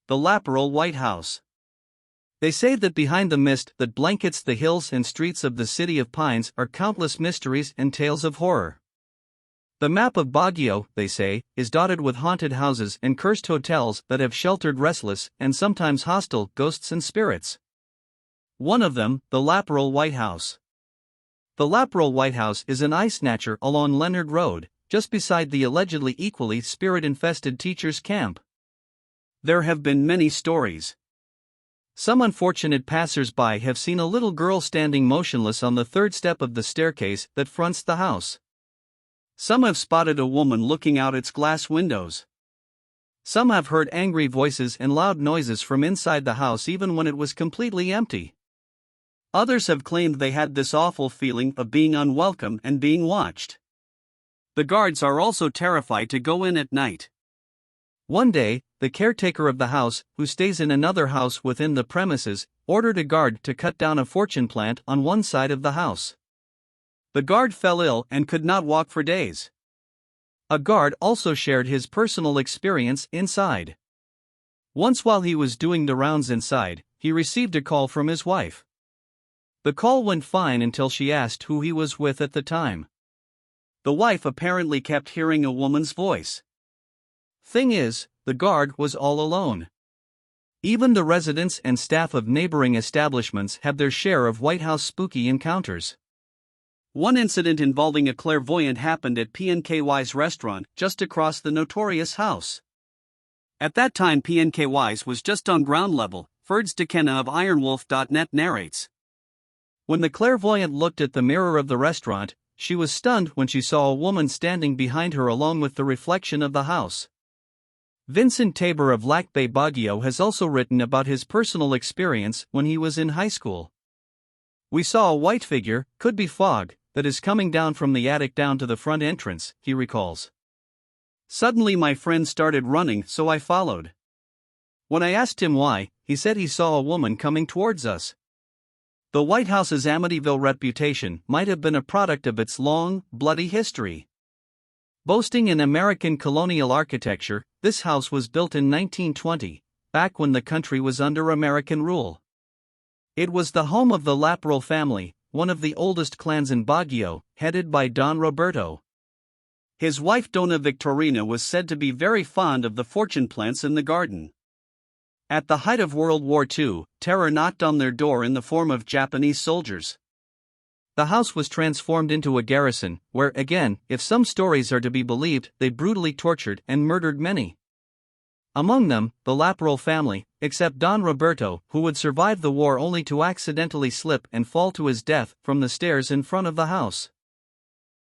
the Laperal White House. They say that behind the mist that blankets the hills and streets of the city of pines are countless mysteries and tales of horror. The map of Baguio, they say, is dotted with haunted houses and cursed hotels that have sheltered restless and sometimes hostile ghosts and spirits. One of them, the Laperal White House. The Laperal White House is an eye snatcher along Leonard Road, just beside the allegedly equally spirit-infested teachers' camp. There have been many stories. Some unfortunate passers-by have seen a little girl standing motionless on the third step of the staircase that fronts the house. Some have spotted a woman looking out its glass windows. Some have heard angry voices and loud noises from inside the house even when it was completely empty. Others have claimed they had this awful feeling of being unwelcome and being watched. The guards are also terrified to go in at night. One day, the caretaker of the house, who stays in another house within the premises, ordered a guard to cut down a fortune plant on one side of the house. The guard fell ill and could not walk for days. A guard also shared his personal experience inside. Once while he was doing the rounds inside, he received a call from his wife. The call went fine until she asked who he was with at the time. The wife apparently kept hearing a woman's voice. Thing is, the guard was all alone. Even the residents and staff of neighboring establishments have their share of White House spooky encounters. One incident involving a clairvoyant happened at PNKY's restaurant just across the notorious house. At that time PNKY's was just on ground level, Ferds DeKenna of IronWolf.net narrates. When the clairvoyant looked at the mirror of the restaurant, she was stunned when she saw a woman standing behind her along with the reflection of the house. Vincent Tabor of Lac Bay Baguio has also written about his personal experience when he was in high school. We saw a white figure, could be fog, that is coming down from the attic down to the front entrance, he recalls. Suddenly my friend started running, so I followed. When I asked him why, he said he saw a woman coming towards us. The White House's Amityville reputation might have been a product of its long, bloody history. Boasting an American colonial architecture, this house was built in 1920, back when the country was under American rule. It was the home of the Laperal family, one of the oldest clans in Baguio, headed by Don Roberto. His wife Dona Victorina was said to be very fond of the fortune plants in the garden. At the height of World War II, terror knocked on their door in the form of Japanese soldiers. The house was transformed into a garrison, where again, if some stories are to be believed, they brutally tortured and murdered many. Among them, the Laperal family, except Don Roberto, who would survive the war only to accidentally slip and fall to his death from the stairs in front of the house.